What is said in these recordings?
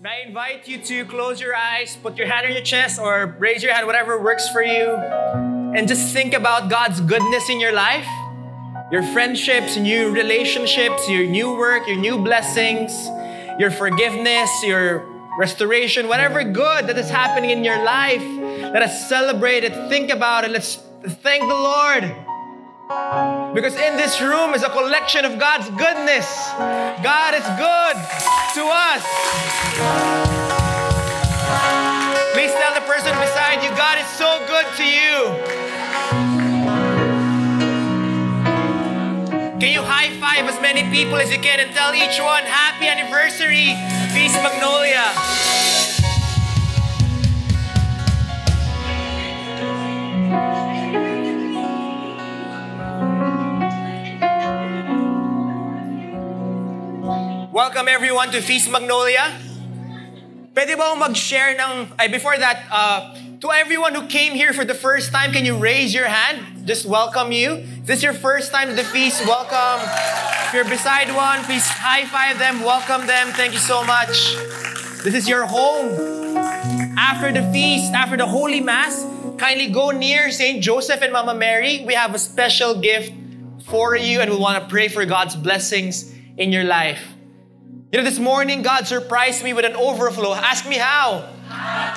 I invite you to close your eyes, put your hand on your chest, or raise your hand, whatever works for you. And just think about God's goodness in your life, your friendships, new relationships, your new work, your new blessings, your forgiveness, your restoration, whatever good that is happening in your life. Let us celebrate it, think about it, let's thank the Lord. Because in this room is a collection of God's goodness. God is good to us. Please tell the person beside you, God is so good to you. Can you high five as many people as you can and tell each one, happy anniversary, Feast Magnolia. Welcome everyone to Feast Magnolia. Pwede ba mag-share before that, to everyone who came here for the first time, can you raise your hand? Just welcome you. If this is your first time to the feast, welcome. If you're beside one, please high five them, welcome them. Thank you so much. This is your home. After the feast, after the Holy Mass, kindly go near St. Joseph and Mama Mary. We have a special gift for you and we want to pray for God's blessings in your life. You know, this morning, God surprised me with an overflow. Ask me how.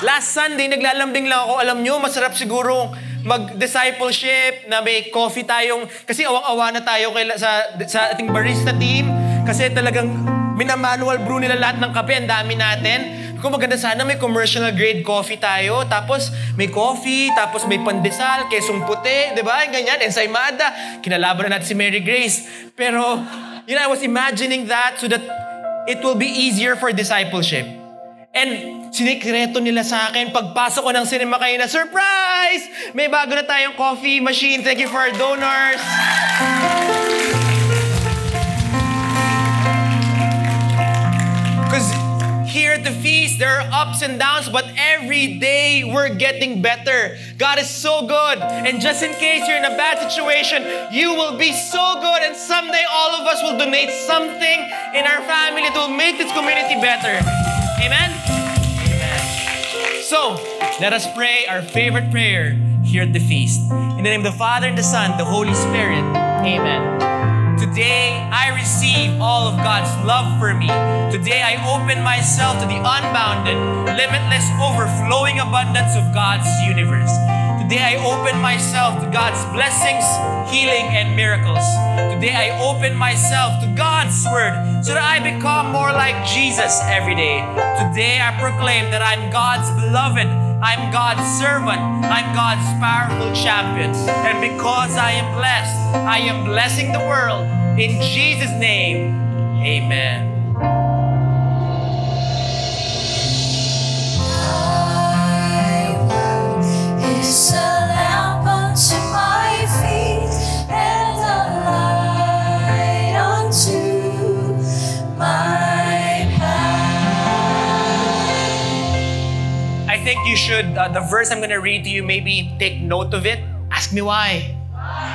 Last Sunday, naglalambing lang ako. Alam nyo, masarap siguro mag-discipleship na may coffee tayong, kasi awang-awa na tayo sa ating barista team. Kasi talagang minamanual brew nila lahat ng kape. Ang dami natin. Kung maganda sana may commercial grade coffee tayo. Tapos may coffee, tapos may pandesal, kesong puti, di ba? Ganyan, ensaymada. Kinalaban na natin si Mary Grace. Pero, you know, I was imagining that so that it will be easier for discipleship. And sinikreto nila sa akin, pagpasok ko ng cinema kayo na, surprise! May bago na tayong coffee machine. Thank you for our donors. Because here at the feast, there are ups and downs, but every day we're getting better. God is so good. And just in case you're in a bad situation, you will be so good. And someday all of us will donate something in our family that will make this community better. Amen? Amen. So, let us pray our favorite prayer here at the feast. In the name of the Father, and the Son, the Holy Spirit. Amen. Today, I receive all of God's love for me. Today, I open myself to the unbounded, limitless, overflowing abundance of God's universe. Today, I open myself to God's blessings, healing, and miracles. Today, I open myself to God's Word so that I become more like Jesus every day. Today, I proclaim that I'm God's beloved. I'm God's servant. I'm God's powerful champion. And because I am blessing the world. In Jesus' name, amen. Thy word is a lamp unto my feet and a light unto my path. I think you should, the verse I'm going to read to you, maybe take note of it. Ask me why.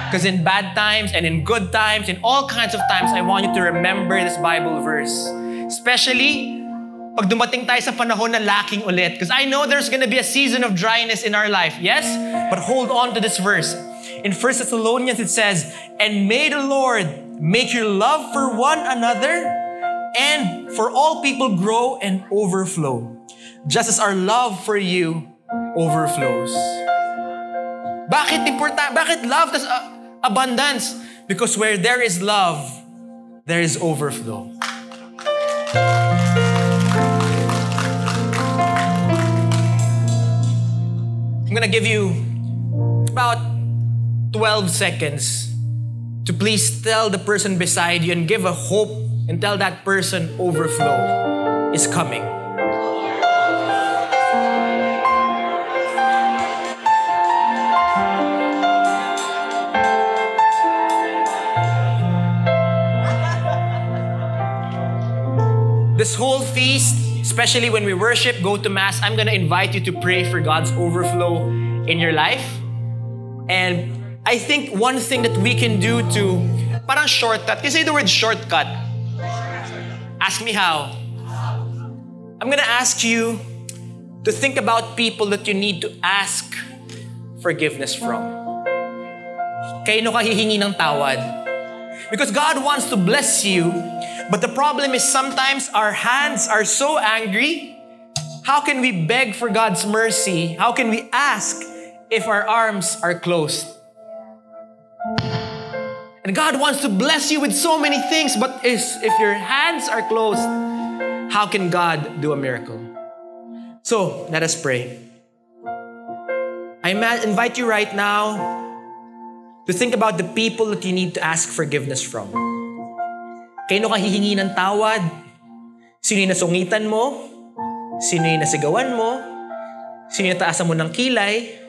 Because in bad times and in good times, in all kinds of times, I want you to remember this Bible verse. Especially, pag dumating tayo sa panahon na lacking ulit. Because I know there's going to be a season of dryness in our life. Yes? But hold on to this verse. In 1 Thessalonians, it says, and may the Lord make your love for one another and for all people grow and overflow. Just as our love for you overflows. Bakit important? Bakit love? Abundance. Because where there is love, there is overflow. I'm gonna give you about 12 seconds to please tell the person beside you and give a hope and tell that person overflow is coming. This whole feast, especially when we worship, go to Mass, I'm gonna invite you to pray for God's overflow in your life. And I think one thing that we can do to, parang shortcut. Can you say the word shortcut? Ask me how. I'm gonna ask you to think about people that you need to ask forgiveness from. Kaino ka hihingi ng tawad? Because God wants to bless you, but the problem is sometimes our hands are so angry. How can we beg for God's mercy? How can we ask if our arms are closed? And God wants to bless you with so many things, but if your hands are closed, how can God do a miracle? So, let us pray. I invite you right now to think about the people that you need to ask forgiveness from. Kaino ka hihingi ng tawad? Sino yung nasungitan mo? Sino yung nasigawan mo? Sino yung taasan mo ng kilay?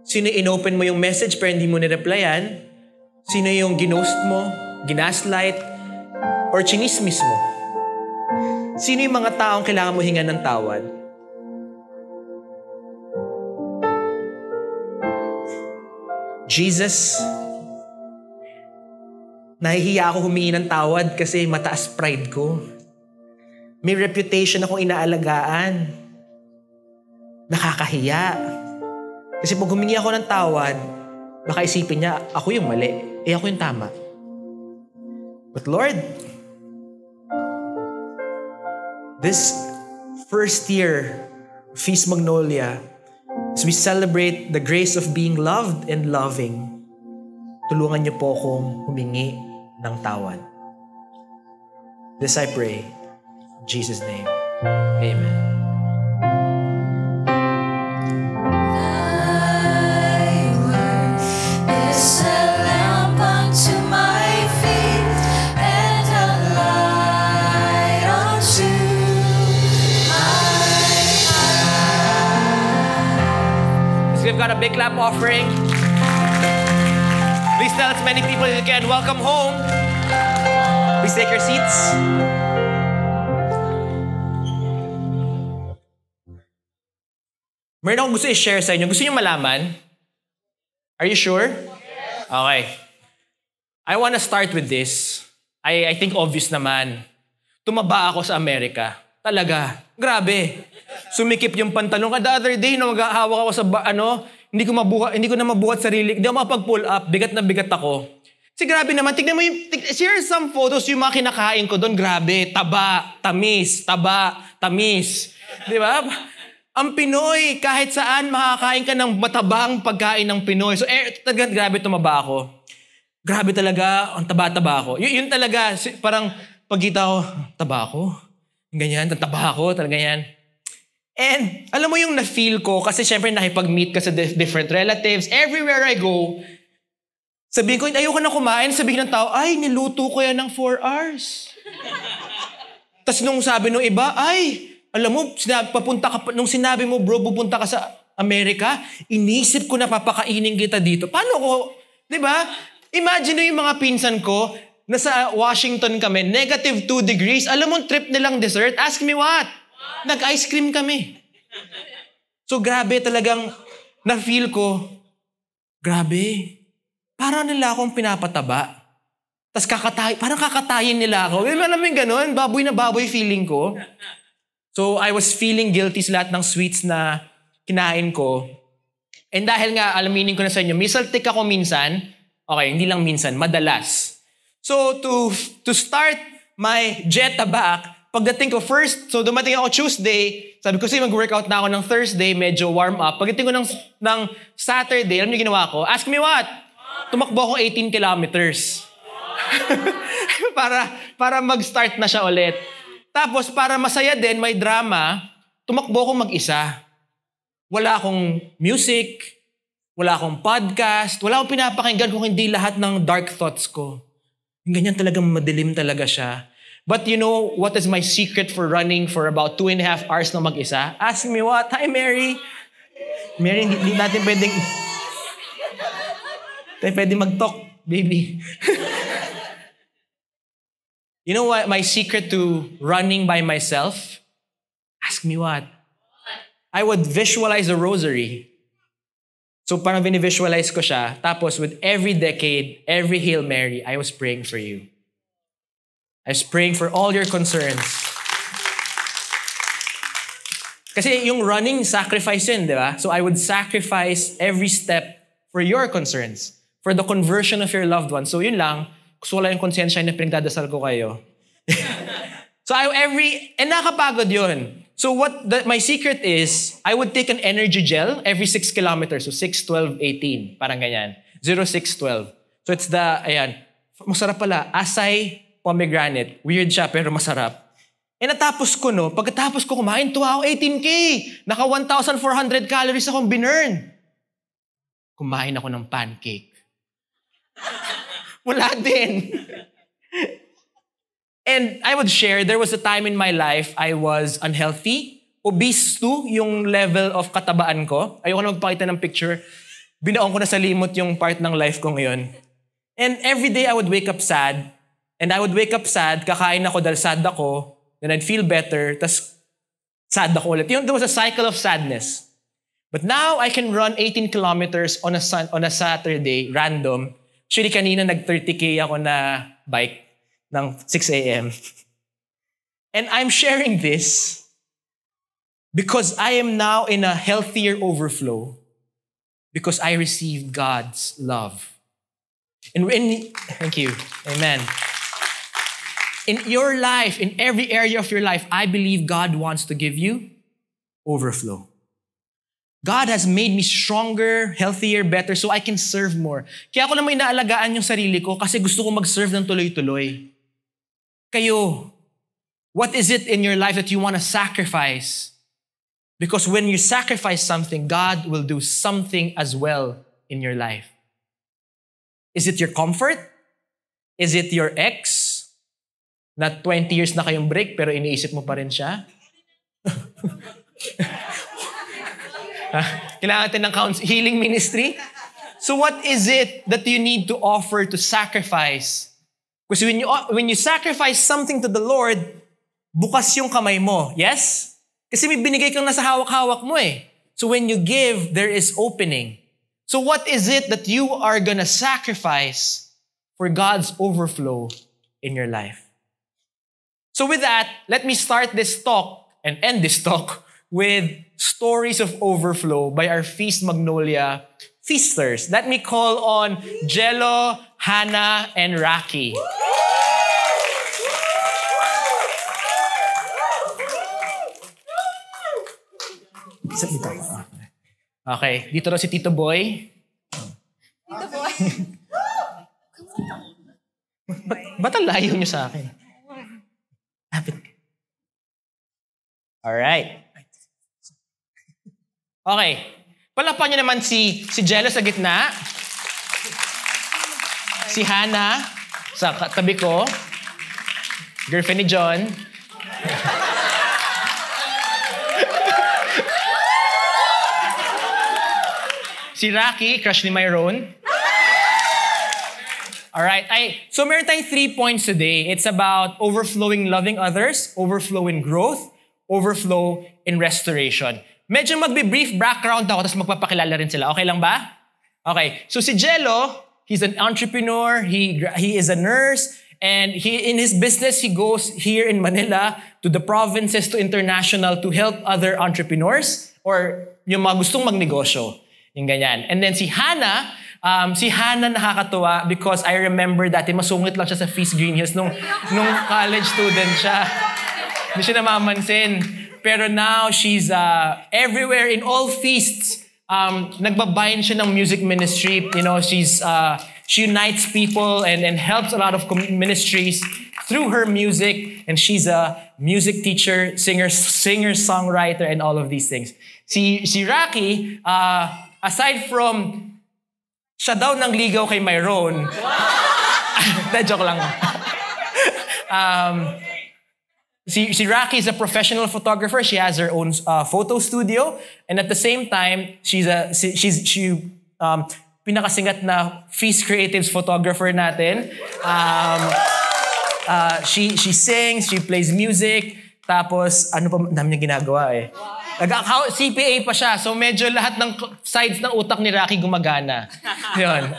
Sino yung inopen mo yung message pero hindi mo nireplyan? Sino yung ginost mo, ginaslight, or chinismis mo? Sino yung mga taong kailangan mo hingan ng tawad? Jesus, nahihiya ako humingi ng tawad kasi mataas pride ko. May reputation akong inaalagaan. Nakakahiya. Kasi pag humingi ako ng tawad, baka isipin niya, ako yung mali. Ako yung tama. But Lord, this first year of Feast Magnolia, as we celebrate the grace of being loved and loving, tulungan niyo po akong humingi ng tawad. This I pray. In Jesus' name. Amen. Thy word is a lamp unto my feet and a light unto my path. Let's give God a big clap offering. Please tell as many people as you can. Welcome home. Please take your seats. Meron akong gusto i-share sa inyo. Gusto niyo malaman? Are you sure? Okay. I want to start with this. I think obvious naman. Tumaba ako sa Amerika. Talaga. Grabe. Sumikip yung pantalon. The other day, maghahawak ako sa, hindi ko na mabuhat sarili. Hindi ako makapag-pull up. Bigat na bigat ako. Kasi grabe naman. Tignan mo yung, share some photos yung mga kinakain ko doon. Grabe. Taba, tamis, Di ba? Ang Pinoy, kahit saan makakain ka ng matabang pagkain ng Pinoy. So, talaga, grabe tumaba ako. Grabe talaga, ang taba-taba ako. Yun talaga, parang pagkita ko, taba ako. Ganyan, taba ako, talaga yan. And alam mo yung na-feel ko, kasi syempre nakipag-meet ka sa different relatives. Everywhere I go, sabihin ko, ayoko na kumain. Sabihin ng tao, ay, niluto ko yan ng 4 hours. Tapos nung sabi nung iba, ay, alam mo, nung sinabi mo, bro, pupunta ka sa Amerika, inisip ko na papakainin kita dito. Paano ko, di ba? Imagine yung mga pinsan ko, nasa Washington kami, -2 degrees. Alam mo, trip nilang dessert? Ask me what? Nag-ice cream kami. So, grabe talagang na-feel ko, grabe. Parang nila akong pinapataba. Tapos parang kakatayin nila ako. Alam mo yung ganun? Baboy na baboy feeling ko. So, I was feeling guilty sa lahat ng sweets na kinain ko. And dahil nga, alaminin ko na sa inyo, misaltik ako minsan. Okay, hindi lang minsan, madalas. So, to start my jet back, pagdating ko first, so dumating ako Tuesday, sabi ko kasi mag-workout na ako ng Thursday, medyo warm up. Pagdating ko ng Saturday, alam niyo ginawa ko? Ask me what? Tumakbo ako 18 kilometers. para mag-start na siya ulit. Tapos, para masaya din, may drama, tumakbo akong mag-isa. Wala akong music, wala akong podcast, wala akong pinapakinggan kung hindi lahat ng dark thoughts ko. Ganyan talagang madilim talaga siya. But you know what is my secret for running for about 2.5 hours na mag-isa? Ask me what? Hi, Mary. Mary, hindi natin pwedeng mag-talk, baby. You know what? My secret to running by myself? Ask me what? I would visualize a rosary. So parang visualize ko siya. Tapos with every decade, every Hail Mary, I was praying for you. I was praying for all your concerns. Kasi yung running, sacrifice yun, di ba? So I would sacrifice every step for your concerns, for the conversion of your loved ones. So yun lang, gusto ko lang yung konsensya na pinagdadasal ko kayo. So and nakapagod yun. So my secret is, I would take an energy gel every 6 kilometers. So 6, 12, 18. Parang ganyan. 0, 6, 12. So it's masarap pala, Asay pomegranate. Weird siya, pero masarap. Natapos ko, pagkatapos ko kumain, tuwa ako 18K. Naka 1,400 calories akong binurn. Kumain ako ng pancake. Wala din. And I would share, there was a time in my life I was unhealthy. Obese too, yung level of katabaan ko. Ayoko na magpakita ng picture. Binaon ko na sa limot yung part ng life ko ngayon. And every day I would wake up sad. And I would wake up sad, kakain ako dahil sad ako. Then I'd feel better, tas sad ako ulit. There was a cycle of sadness. But now I can run 18 kilometers on a Saturday, random. Actually, kanina nag-30K ako na bike ng 6 a.m. And I'm sharing this because I am now in a healthier overflow because I received God's love. Thank you. Amen. In your life, in every area of your life, I believe God wants to give you overflow. God has made me stronger, healthier, better, so I can serve more. Kaya ako naman inaalagaan yung sarili ko kasi gusto ko mag-serve ng tuloy-tuloy. Kayo, what is it in your life that you want to sacrifice? Because when you sacrifice something, God will do something as well in your life. Is it your comfort? Is it your ex? Na 20 years na kayong break pero iniisip mo pa rin siya? Kailangan natin ng healing ministry? So what is it that you need to offer to sacrifice? Because when you sacrifice something to the Lord, bukas yung kamay mo. Yes? Kasi may binigay kang nasa hawak-hawak mo eh. So when you give, there is opening. So what is it that you are gonna sacrifice for God's overflow in your life? So with that, let me start this talk and end this talk with stories of overflow by our Feast Magnolia feasters. Let me call on Jello, Hannah, and Raki. Okay, dito na si Tito Boy. Tito Boy. Ba't ang layo niyo sa akin? Alright. Okay. Palapan niyo naman si Jello sa gitna. Si Hannah sa tabi ko. Girlfriend ni John. Si Raki, crush ni Myron. Alright. So meron tayong 3 points today. It's about overflowing loving others, overflow in growth, overflow in restoration. Medyo magbe-brief background ako tapos magpapakilala rin sila. Okay lang ba? Okay. So si Jello, he's an entrepreneur. He is a nurse. And in his business, he goes here in Manila to the provinces, to international to help other entrepreneurs or yung mga gustong magnegosyo. Yung ganyan. And then si Hannah nakakatuwa because I remember dati masungit lang siya sa Feast Green Hills nung college student siya. Hindi siya namamansin. Pero now she's everywhere in all feasts. Nagbabayan siya ng music ministry. You know, she unites people and helps a lot of ministries through her music. And she's a music teacher, singer, songwriter, and all of these things. Si Raki, aside from siya daw nang ligaw kay Myron. Joke lang. Si Raki is a professional photographer. She has her own photo studio, and at the same time, she pinakasingat na Feast Creatives photographer natin. She sings, she plays music, tapos ano pa dami niya ginagawa eh. CPA pa siya, so medyo lahat ng sides ng utak ni Raki gumagana. Yun.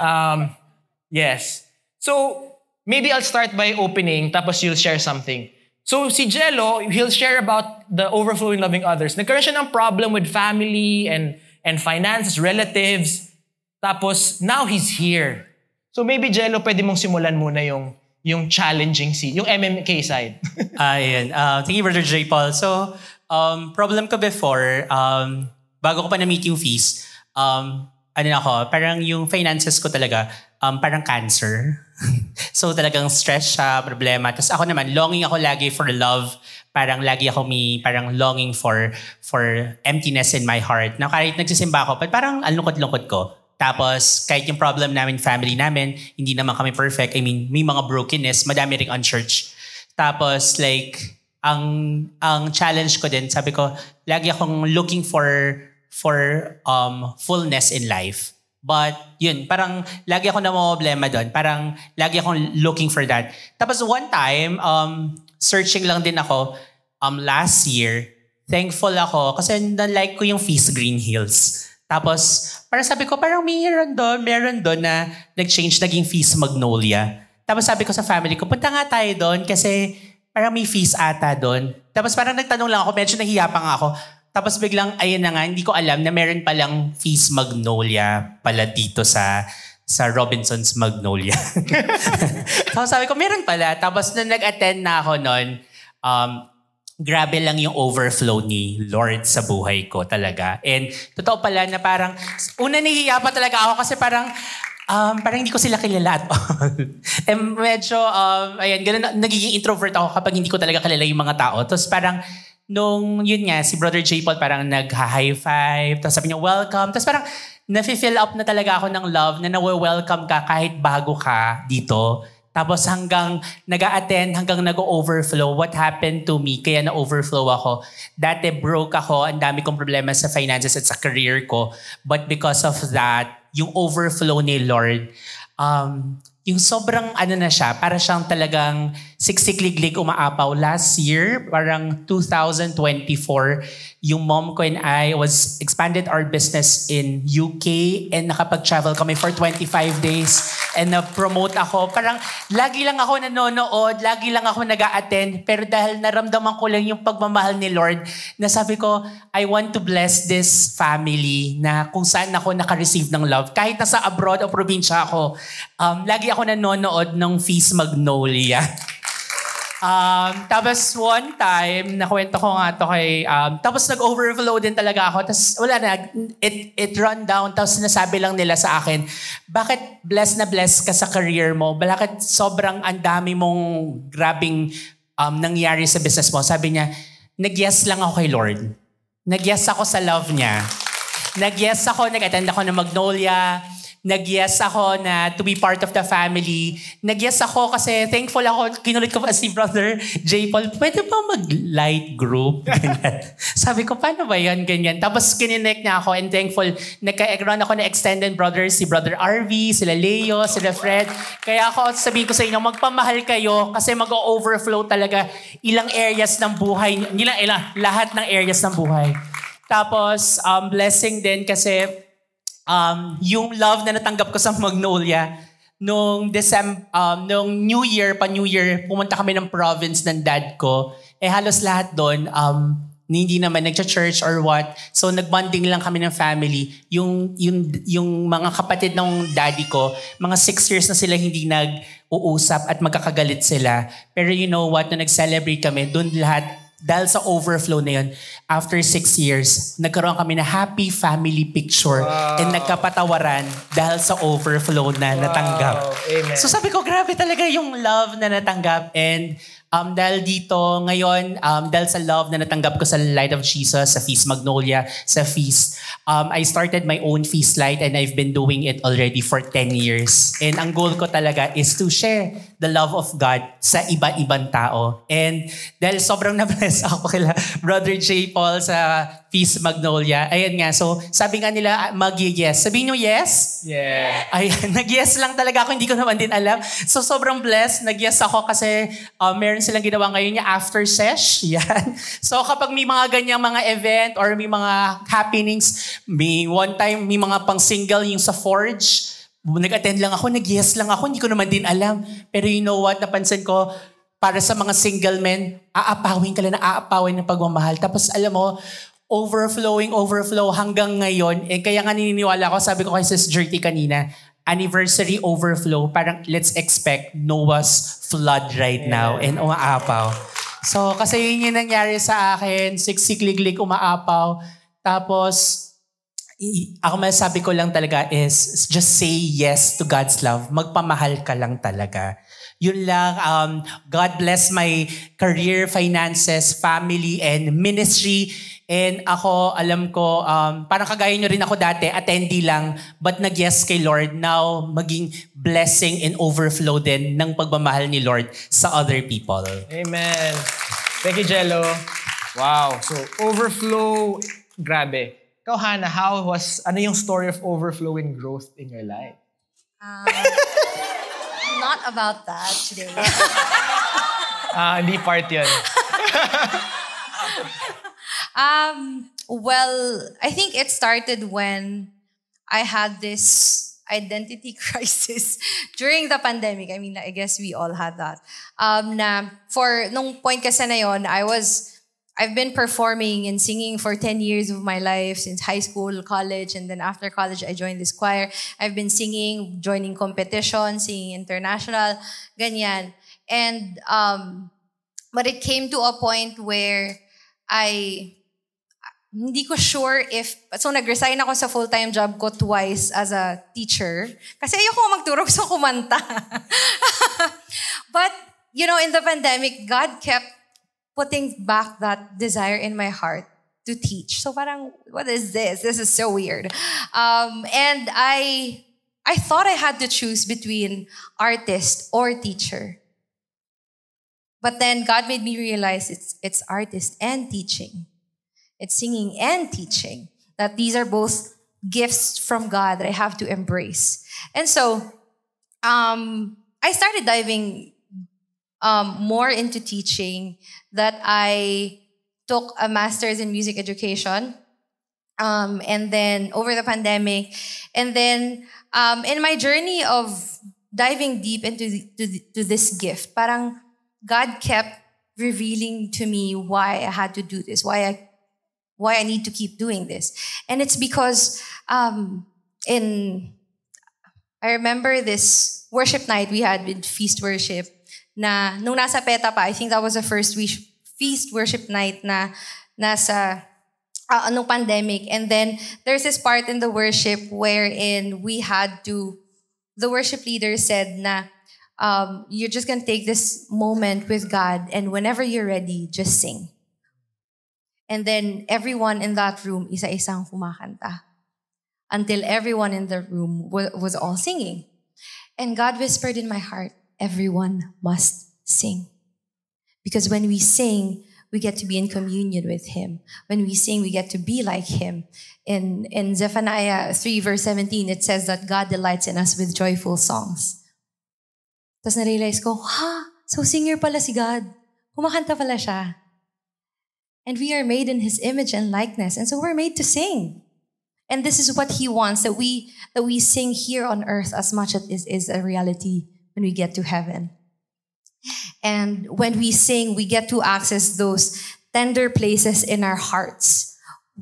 Yes. So maybe I'll start by opening, tapos you'll share something. So si Jello, he'll share about the overflowing loving others. Nagkaroon siya ng problem with family and finances, relatives. Tapos now he's here. So maybe Jello, pwede mong simulan muna yung challenging yung MMK side. Ayun. Thank you, Brother J. Paul. So, problem ko before, bago ko pa na-meet yung fees, parang yung finances ko talaga, parang cancer. So talagang stress siya, problema. Tapos ako naman, longing ako lagi for love. Parang lagi ako parang longing for emptiness in my heart. Na kahit nagsisimba ako, parang ang lungkot-lungkot ko. Tapos kahit yung problem namin, family namin, hindi naman kami perfect. I mean, may mga brokenness, madami ring unchurched. Tapos like, ang challenge ko din, sabi ko, lagi akong looking for fullness in life. But yun, parang lagi ako na problema doon. Parang lagi akong looking for that. Tapos one time, searching lang din ako last year. Thankful ako kasi na-like ko yung Feast Green Hills. Tapos parang sabi ko, parang meron doon na nag-change, naging Feast Magnolia. Tapos sabi ko sa family ko, punta nga tayo doon kasi parang may feast ata doon. Tapos parang nagtanong lang ako, medyo nahiya pa nga ako. Tapos biglang, ayun na nga, hindi ko alam na meron palang Feast Magnolia pala dito sa Robinson's Magnolia. Tapos sabi ko, meron pala. Tapos nung nag-attend na ako noon, grabe lang yung overflow ni Lord sa buhay ko talaga. And totoo pala na parang, una nahihiya pa talaga ako kasi parang hindi ko sila kilala at all. And medyo, ganun, nagiging introvert ako kapag hindi ko talaga kilala yung mga tao. Tapos parang, nung yun nga, si Brother J. Paul parang nag-high five, tapos sabi niya, welcome. Tapos parang na-fill up na talaga ako ng love na nawe-welcome ka kahit bago ka dito. Tapos hanggang nag-a-attend, hanggang nag-overflow, what happened to me, kaya na-overflow ako. Dati broke ako, ang dami kong problema sa finances at sa career ko. But because of that, yung overflow ni Lord, yung sobrang na siya, para siyang talagang siksik-liglig umaapaw. Last year, parang 2024, yung mom ko and I was expanded our business in UK and nakapag-travel kami for 25 days and na-promote ako. Parang lagi lang ako nanonood, lagi lang ako nag-a-attend, pero dahil naramdaman ko lang yung pagmamahal ni Lord, na sabi ko, I want to bless this family na kung saan ako naka-receive ng love. Kahit nasa abroad o probinsya ako, lagi ako nanonood ng Feast Magnolia. Tapos one time, nakwento ko nga to kay, tapos nag-overflow din talaga ako. Tapos wala na, it run down. Tapos sinasabi lang nila sa akin, bakit blessed na blessed ka sa career mo? Bakit sobrang andami mong grabing nangyari sa business mo? Sabi niya, nag-yes lang ako kay Lord. Nag-yes ako sa love niya. Nag-yes ako, nag-attend ako ng Magnolia. Nag-yes ako na to be part of the family. Nag-yes ako kasi thankful ako. Kinulit ko pa si Brother J. Paul, pwede ba mag-light group? Sabi ko, paano ba yan? Ganyan. Tapos kininek niya ako and thankful. Nagka-run ako na extended brothers, si Brother RV, sila Leo, sila Fred. Kaya ako sabihin ko sa inyo, magpamahal kayo kasi mag-overflow talaga ilang areas ng buhay. Lahat ng areas ng buhay. Tapos, blessing din kasi yung love na natanggap ko sa Magnolia, nung New Year, pumunta kami ng province ng dad ko. Halos lahat doon, hindi naman nagcha-church or what. So nagbonding lang kami ng family. Yung mga kapatid ng daddy ko, mga 6 years na sila hindi nag-uusap at magkakagalit sila. Pero you know what, nung nag-celebrate kami, doon lahat, dahil sa overflow na yun, after 6 years, nagkaroon kami na happy family picture and nagkapatawaran dahil sa overflow na natanggap. Amen. So sabi ko, grabe talaga yung love na natanggap. And dahil dito, ngayon, dahil sa love na natanggap ko sa Light of Jesus, sa Feast Magnolia, sa Feast, I started my own Feast Light and I've been doing it already for 10 years. And ang goal ko talaga is to share the love of God sa iba-ibang tao. And dahil sobrang na-bless ako kila Brother J. Paul sa Feast Magnolia, ayan nga, so sabi nga nila, mag-yes. Sabihin nyo yes? Yeah. Ayan, nag-yes lang talaga ako, hindi ko naman din alam. So sobrang blessed, nag-yes ako kasi meron silang ginawa ngayon niya after sesh. Yan. So kapag may mga ganyang mga event or may mga happenings, may one time, may mga pang-single yung sa Forge, nag-attend lang ako, nag-yes lang ako, hindi ko naman din alam. Pero you know what, napansin ko, para sa mga single men, aapawin ka lang na aapawin ng pagmamahal. Tapos alam mo, overflow hanggang ngayon. Kaya nga naniniwala ako, sabi ko kay Sis Jerty kanina, anniversary overflow, parang let's expect Noah's flood right now and umaapaw. So, kasi yun yung nangyari sa akin, siksikliglig umaapaw. Tapos, ako masasabi ko lang talaga is just say yes to God's love. Magpamahal ka lang talaga. Yun lang, God bless my career, finances, family, and ministry. And ako, alam ko, parang kagaya nyo rin ako dati, attendee lang, but nag-yes kay Lord. Now, maging blessing and overflow din ng pagmamahal ni Lord sa other people. Amen. Thank you, Jello. Wow. So, overflow, grabe. Ikaw, Hannah, ano yung story of overflow and growth in your life? Not about that today. Hindi part yun. Well, I think it started when I had this identity crisis during the pandemic. I mean, I guess we all had that. Nung point kasi na yon, I've been performing and singing for 10 years of my life, since high school, college, and then after college, I joined this choir. I've been singing, joining competitions, singing international, ganyan. And, but it came to a point where hindi ko sure so nag-resign ako sa full-time job ko twice as a teacher. Kasi ayoko magturo, gusto kumanta. But, in the pandemic, God kept putting back that desire in my heart to teach. So parang, what is this? This is so weird. And I thought I had to choose between artist or teacher. But then God made me realize it's artist and teaching. It's singing and teaching. That these are both gifts from God that I have to embrace. And so, I started diving more into teaching, that I took a master's in music education. And then over the pandemic, and then in my journey of diving deep into this gift, parang God kept revealing to me why I had to do this, why I need to keep doing this. And it's because I remember this worship night we had with Feast Worship na nung nasa PETA pa, I think that was the first Feast Worship night na nasa nung pandemic. And then there's this part in the worship wherein the worship leader said na you're just gonna take this moment with God, and whenever you're ready, just sing. And then everyone in that room, isa-isang kumakanta. Until everyone in the room was all singing. And God whispered in my heart, everyone must sing. Because when we sing, we get to be in communion with Him. When we sing, we get to be like Him. In Zephaniah 3 verse 17, it says that God delights in us with joyful songs. Tapos na-realize ko, so singer pala si God. Kumakanta pala siya. And we are made in His image and likeness. And so we're made to sing. And this is what He wants, that we sing here on earth as much as it is a reality when we get to heaven. And when we sing, we get to access those tender places in our hearts,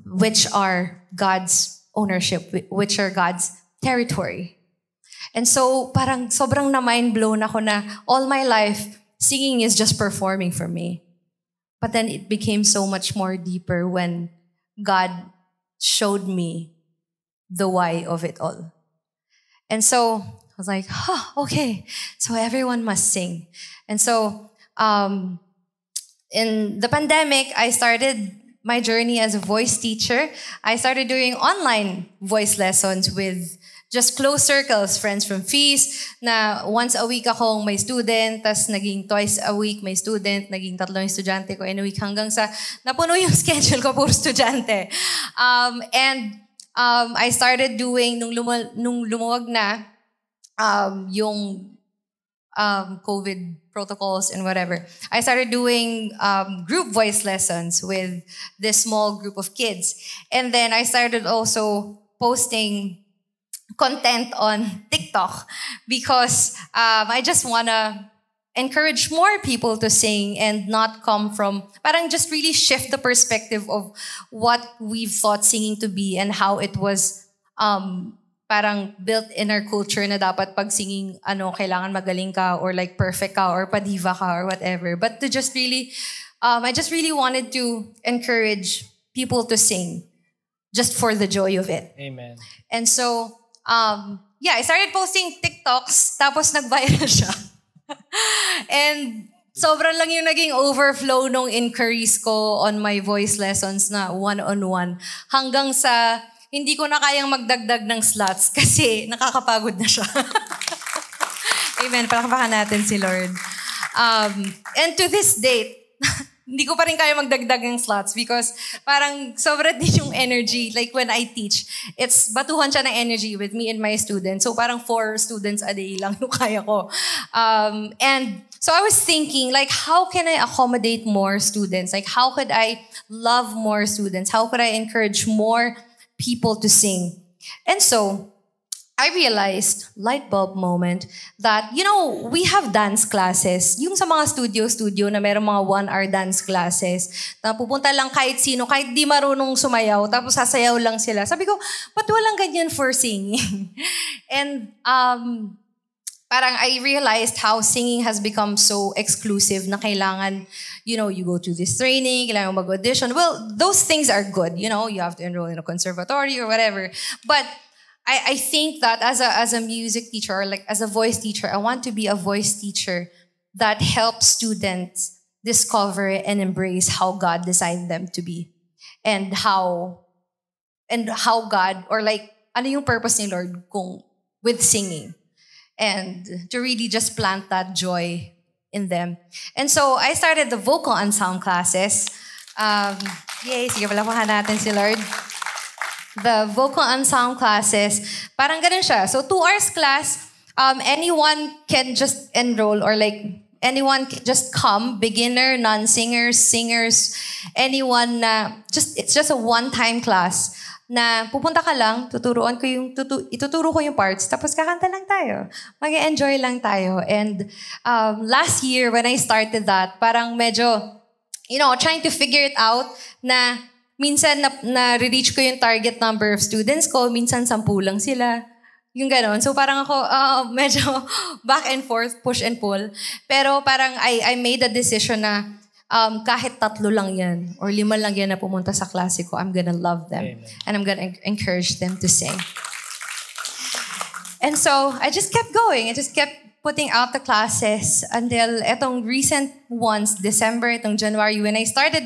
which are God's ownership, which are God's territory. And so parang sobrang na-mind blown ako na all my life, singing is just performing for me. But then it became so much more deeper when God showed me the why of it all. And so I was like, okay, so everyone must sing. And so in the pandemic, I started my journey as a voice teacher. I started doing online voice lessons with just close circles, friends from Feast, na once a week akong may student, tas naging twice a week may student, naging tatlong estudyante ko in a week, hanggang sa napuno yung schedule ko, puro estudyante. I started doing, nung lumuwag na yung COVID protocols and whatever, I started doing group voice lessons with this small group of kids. And then I started also posting content on TikTok because I just want to encourage more people to sing and not come from, parang just really shift the perspective of what we've thought singing to be and how it was parang built in our culture na dapat pag singing, kailangan magaling ka or like perfect ka or padiva ka or whatever. But to just really, I just really wanted to encourage people to sing just for the joy of it. Amen. And so, I started posting TikToks, tapos nag-viral siya. And sobrang lang yung naging overflow nung inquiries ko on my voice lessons na one-on-one. Hanggang sa hindi ko na kayang magdagdag ng slots kasi nakakapagod na siya. Amen. Palakpakan natin si Lord. And to this date, hindi ko pa rin kaya magdagdag ng slots because parang sobra din yung energy. Like when I teach, it's batuhan siya ng energy with me and my students. So parang 4 students a day lang yung kaya ko. And so I was thinking, like, how can I accommodate more students? Like, how could I love more students? How could I encourage more people to sing? And so I realized, light bulb moment, that, we have dance classes. Yung sa mga studio na merong mga 1-hour dance classes, na pupunta lang kahit sino, kahit di marunong sumayaw, tapos sasayaw lang sila. Sabi ko, ba't walang ganyan for singing? And parang I realized how singing has become so exclusive na kailangan, you go to this training, kailangan mag-audition. Well, those things are good. You have to enroll in a conservatory or whatever. But I think that as a music teacher or like as a voice teacher, I want to be a voice teacher that helps students discover and embrace how God designed them to be. And how God, or like, ano yung purpose ni Lord with singing. And to really just plant that joy in them. And so I started the vocal ensemble classes. Yay, sige, palapakan natin si Lord. The vocal ensemble classes, parang ganun siya. So 2 hours class, anyone can just enroll or like anyone can just come, beginner, non-singers, singers, anyone na it's just a one-time class na pupunta ka lang, ituturo ko yung parts, tapos kakanta lang tayo. Mag-enjoy lang tayo. And last year when I started that, parang medyo, trying to figure it out na minsan na-reach ko yung target number of students ko, minsan 10 lang sila. Yung gano'n. So parang ako medyo back and forth, push and pull. Pero parang I made a decision na kahit 3 lang yan or 5 lang yan na pumunta sa klase ko, I'm gonna love them. Amen. And I'm gonna encourage them to sing. And so I just kept going. I just kept putting out the classes until etong recent ones, December, etong January, when I started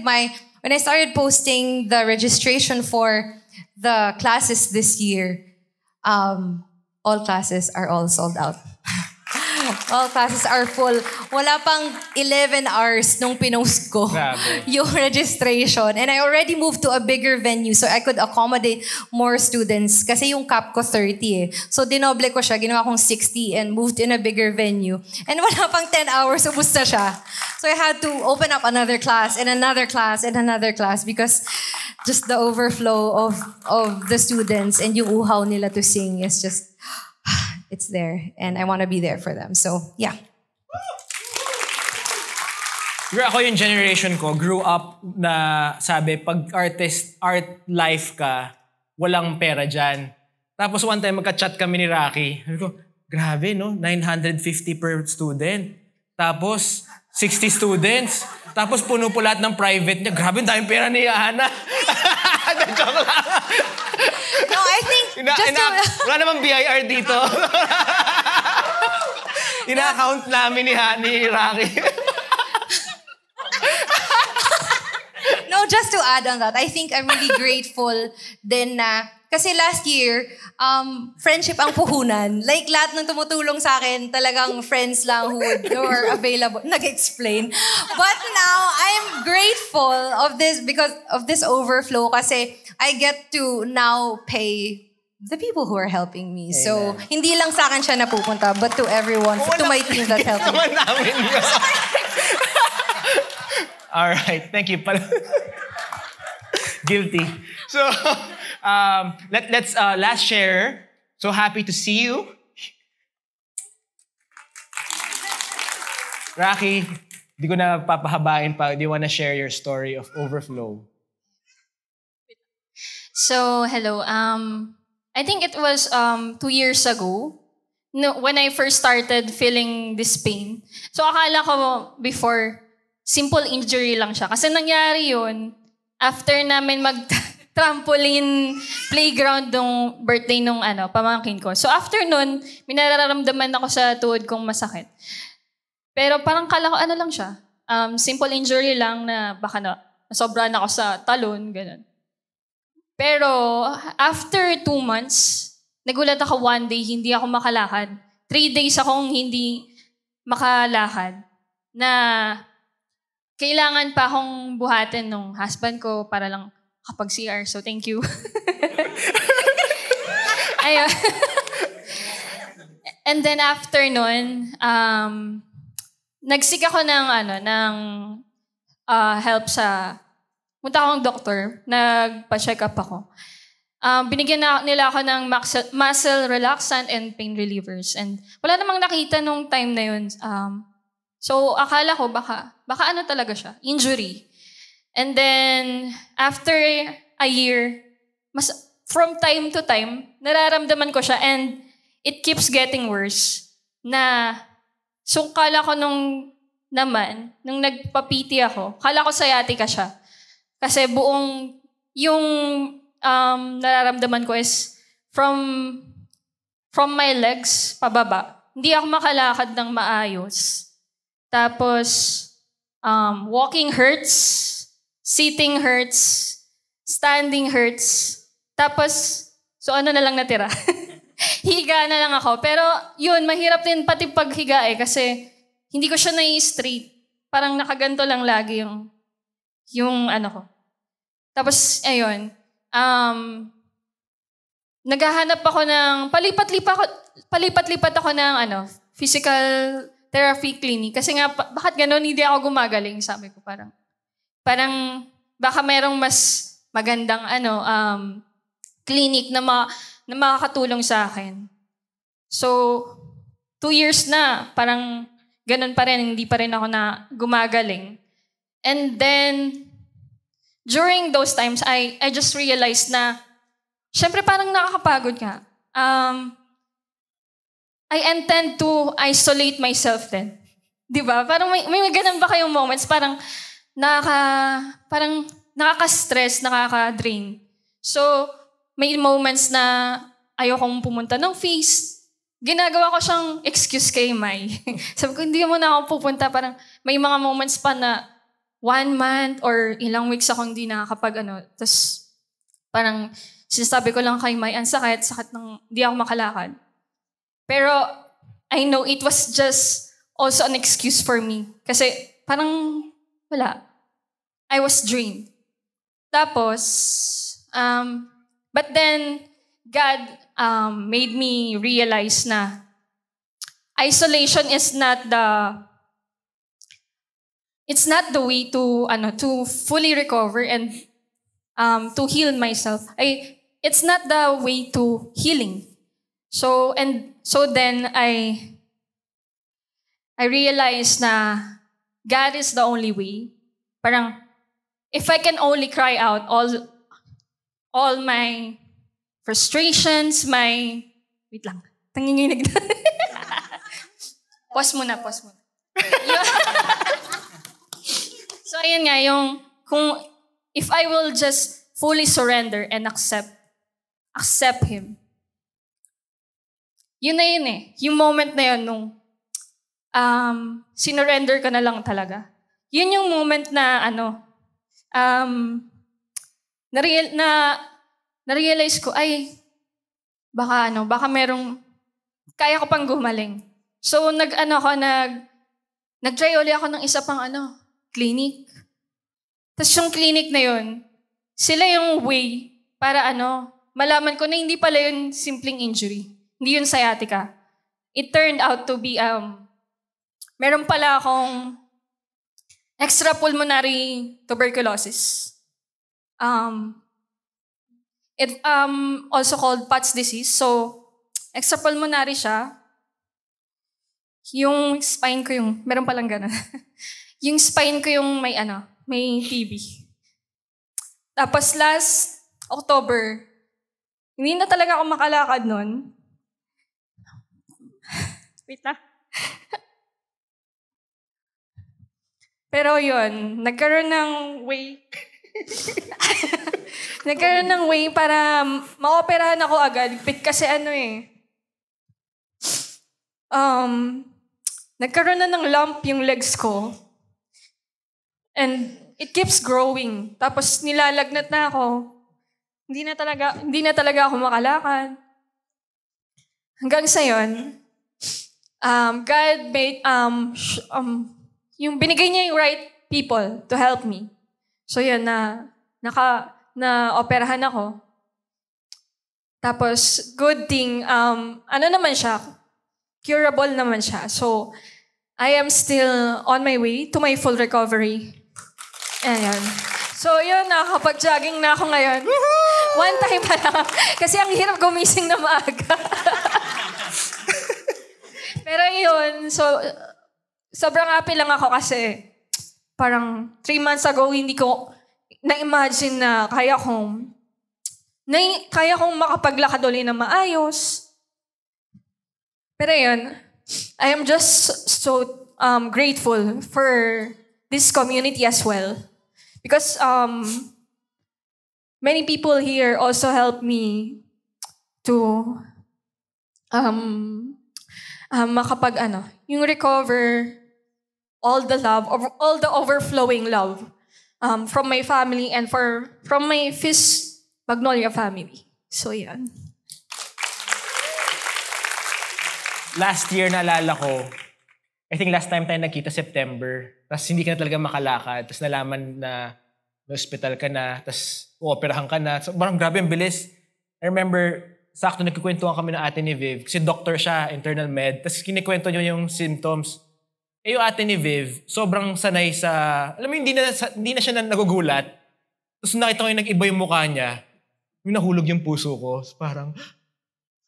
posting the registration for the classes this year, all classes are all sold out. All classes are full. Wala pang 11 hours nung pinost ko yung registration. And I already moved to a bigger venue so I could accommodate more students. Kasi yung cap ko 30 eh. So dinoble ko siya, ginawa kong 60 and moved in a bigger venue. And wala pang 10 hours, ubus na siya. So I had to open up another class and another class and another class because just the overflow of the students and yung uhaw nila to sing is just, it's there. And I want to be there for them. So, yeah. Ako yung generation ko, grew up na sabi, pag art life ka, walang pera dyan. Tapos one time, magka-chat kami ni Rocky. Sabi ko, grabe no, 950 per student. Tapos, 60 students. Tapos puno po lahat ng private niya. Grabe, daming pera ni Hana. Joke lang. No, I think wala namang BIR dito. Ina-account namin ni Rocky. No, just to add on that, I think I'm really grateful din na kasi last year, friendship ang puhunan. Like, lahat ng tumutulong sa akin, talagang friends lang who are available, nag-explain. But now, I'm grateful of this because of this overflow kasi I get to now pay the people who are helping me. Amen. So, hindi lang sa akin siya napupunta, but to everyone, to my team that helped me. All right, thank you. Guilty. So, let's last share. So happy to see you. Rocky, di ko na papahabain pa. Do you wanna share your story of overflow? So, hello. I think it was 2 years ago when I first started feeling this pain. So, akala ko before, simple injury lang siya. Kasi nangyari yun after namin mag-trampoline playground nung birthday nung pamangkin ko. So, after nun, may nararamdaman ako sa tuhod kong masakit. Pero parang kala ko lang siya. Simple injury lang na baka nasobrahan ako sa talon, ganun. Pero after 2 months, nagulat ako one day, hindi ako makalakad. 3 days akong hindi makalakad na kailangan pa akong buhatin ng husband ko para lang kapag CR. So, thank you. Ayun. And then after nun, nagsik ako ng help sa punta akong doktor, nagpa-check up ako. Binigyan nila ako ng muscle relaxant and pain relievers. And wala namang nakita nung time na yun. So akala ko baka talaga siya, injury. And then after a year, from time to time, nararamdaman ko siya and it keeps getting worse. So kala ko nung nagpa-PT ako, kala ko sciatica siya. Kasi buong yung nararamdaman ko is from my legs pababa. Hindi ako makalakad ng maayos. Tapos, walking hurts, sitting hurts, standing hurts. Tapos, so ano na lang natira? Higa na lang ako. Pero yun, mahirap din pati paghiga kasi hindi ko siya nai-straight. Parang nakaganto lang lagi yung ko. Tapos, ayun, naghahanap ako ng, palipat-lipat ako ng physical therapy clinic. Kasi nga, bakit gano'n hindi ako gumagaling? Sabi ko parang baka merong mas magandang clinic na makakatulong sa akin. So, 2 years na, parang ganun pa rin, hindi pa rin ako na gumagaling. And then, during those times, I just realized na, syempre parang nakakapagod nga. I intend to isolate myself then. Di ba? Parang may ganun ba kayong moments? Parang nakaka-stress, nakaka-drain. So, may moments na ayokong pumunta ng feast. Ginagawa ko siyang excuse kay Mai. Sabi ko, hindi mo na ako pupunta. Parang may mga moments pa na 1 month or ilang weeks ako hindi nakakapag Tapos parang sinasabi ko lang kay Mai, ang sakit ng hindi ako makalakad. Pero I know it was just also an excuse for me. Kasi parang wala. I was drained. Tapos, but then God made me realize na isolation is not it's not the way to fully recover and to heal myself. It's not the way to healing. So then I realized na God is the only way. Parang if I can only cry out all my frustrations, wait lang. Tanginginig na. Pause muna. So, ayun nga, if I will just fully surrender and accept Him. Yun na yun eh. Yung moment na yun nung sinurrender ka na lang talaga. Yun yung moment na na-realize ko, baka merong, kaya ko pang gumaling. So, nag-try ulit ako ng isa pang clinic. Tapos yung clinic na yun, sila yung way para malaman ko na hindi pala yun simpleng injury. Hindi yun sciatica. It turned out to be, meron pala akong extrapulmonary tuberculosis. It also called Pott's disease. So, extrapulmonary siya. Yung spine ko yung, meron palang ganun. Yung spine ko yung may TB. Tapos last October, hindi na talaga ako makalakad nun. Wait lang. Pero yun, nagkaroon ng way. Nagkaroon ng way para maoperahan ako agad. Kasi nagkaroon na ng lump yung legs ko. And it keeps growing. Tapos nilalagnat na ako. Hindi na talaga ako makalakad. Hanggang sa yun, God made, yung binigay niya yung right people to help me. So yun, na-operahan ako. Tapos, good thing, naman siya, curable naman siya. So, I am still on my way to my full recovery. Ayan. So, yun, nakakapag-jogging na ako ngayon. One time pa lang. Kasi ang hirap gumising na maaga. Pero yun, so, sobrang happy lang ako kasi parang 3 months ago, hindi ko na-imagine na kaya kong makapaglakad ulit na maayos. Pero yun, I am just so grateful for this community as well. Because many people here also helped me to yung recover all the love, all the overflowing love from my family and from my Feast Magnolia family. So, yan. Last year, naalala ko, I think last time tayo nagkita, September, tapos hindi ka na talaga makalakad, tapos nalaman na hospital ka na, tapos operahan ka na. So, parang grabe ang bilis. I remember, sakto nagkikwentuhan kami ng ate ni Viv, kasi doctor siya, internal med, tapos kinikwento niyo yung symptoms. Eh yung ate ni Viv, sobrang sanay sa, alam mo, hindi na siya nagugulat. Tapos nakita ko yung nag-iba yung mukha niya, yung nahulog yung puso ko. So, parang,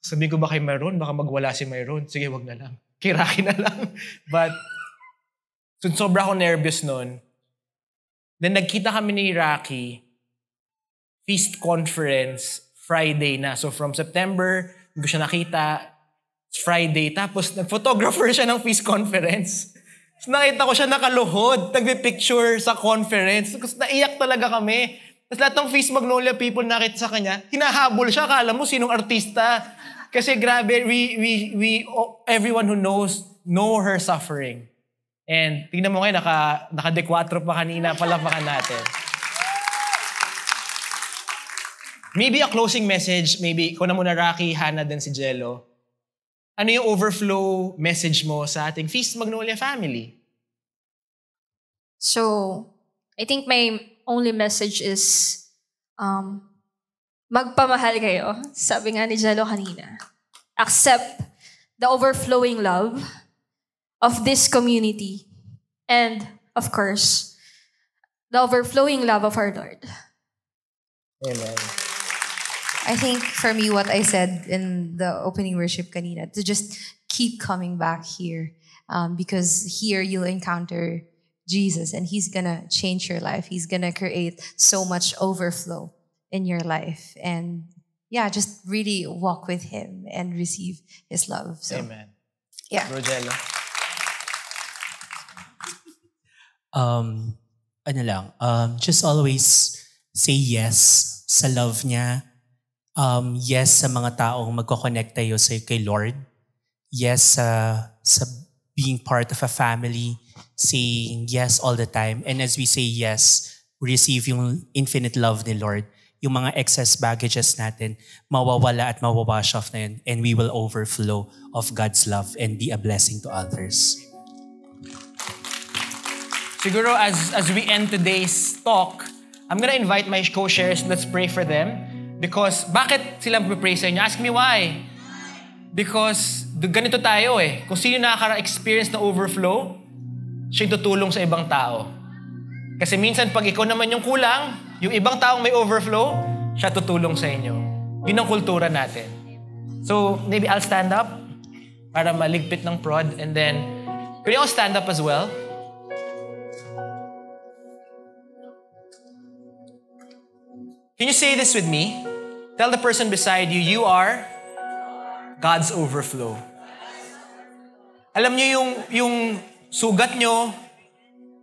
sabihin ko ba kay Myron, baka magwala si Myron. Sige, wag na lang. Kay Rocky na lang. But, so, sobra ako nervous nun. Then nagkita kami ni Rocky, Feast Conference, Friday na. So from September, hindi ko siya nakita, it's Friday. Tapos nag-photographer siya ng Feast Conference. So nakita ko siya nakaluhod, nagbe-picture sa conference. Tapos naiyak talaga kami. Tapos lahat ng Feast Magnolia people nakita sa kanya, hinahabol siya, akala mo sinong artista. Kasi grabe, everyone who know her suffering. And tingnan mo ngayon, naka-de-4 pa kanina, palapakan natin. Maybe a closing message, maybe ikaw na muna, Rocky, Hannah, then si Jello. Ano yung overflow message mo sa ating Feast Magnolia family? So, I think my only message is magpamahal kayo. Sabi nga ni Jello kanina. Accept the overflowing love of this community. And, of course, the overflowing love of our Lord. Amen. I think for me, what I said in the opening worship kanina, to just keep coming back here. Because here you'll encounter Jesus and He's gonna change your life. He's gonna create so much overflow in your life. And yeah, just really walk with Him and receive His love. So, Amen. Yeah. Bro Jello. Just always say yes sa love niya. Yes sa mga taong magkoconnect tayo kay Lord. Yes sa being part of a family. Saying yes all the time. And as we say yes, we receive yung infinite love ni Lord. Yung mga excess baggages natin, mawawala at mawawash off na yun. And we will overflow of God's love and be a blessing to others. Siguro as we end today's talk, I'm gonna invite my co-shares. Let's pray for them. Because, bakit sila pray sa inyo? Ask me why. Because, ganito tayo eh. Kung sino nakaka-experience na overflow, siya tutulong sa ibang tao. Kasi minsan, pag ikaw naman yung kulang, yung ibang taong may overflow, siya tutulong sa inyo. Yun ang kultura natin. So, maybe I'll stand up. para maligpit ng prod. And then, can you all stand up as well? Can you say this with me? Tell the person beside you, you are God's overflow. Alam niyo yung sugat nyo,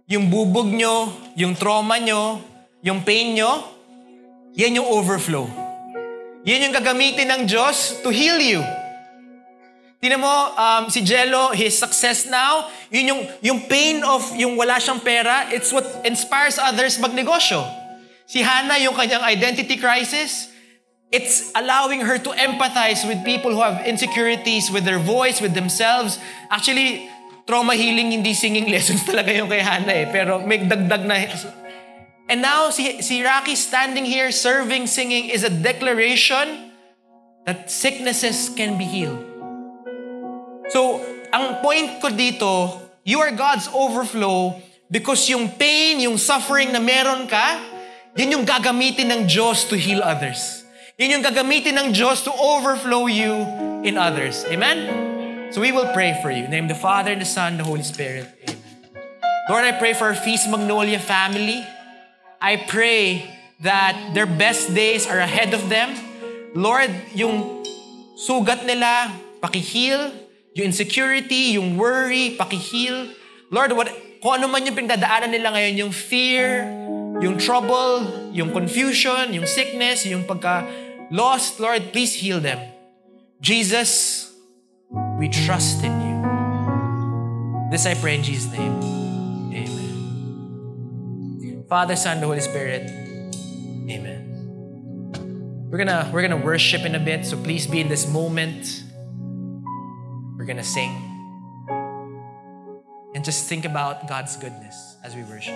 yung bubog nyo, yung trauma nyo, yung pain nyo, yan yung overflow. Yan yung gagamitin ng Diyos to heal you. Tingnan mo, si Jello, his success now, yun yung pain of yung wala siyang pera, it's what inspires others magnegosyo. Si Hannah, yung kanyang identity crisis, it's allowing her to empathize with people who have insecurities with their voice, with themselves. Actually, trauma healing, hindi singing lessons talaga yung kay Hannah pero may dagdag na. And now, si Rocky standing here, serving, singing, is a declaration that sicknesses can be healed. So, ang point ko dito, you are God's overflow because yung pain, yung suffering na meron ka, yun yung gagamitin ng Diyos to heal others. Yun yung gagamitin ng Diyos to overflow you in others. Amen? So we will pray for you. In the name of the Father, and the Son, and the Holy Spirit. Amen. Lord, I pray for our Feast Magnolia family. I pray that their best days are ahead of them. Lord, yung sugat nila, paki-heal. Yung insecurity, yung worry, paki-heal. Lord, kung ano man yung pinagdadaanan nila ngayon, yung fear, yung trouble, yung confusion, yung sickness, yung pagka-lost, Lord, please heal them. Jesus, we trust in you. This I pray in Jesus' name. Amen. Father, Son, the Holy Spirit. Amen. We're gonna worship in a bit, so please be in this moment. We're gonna sing. And just think about God's goodness as we worship.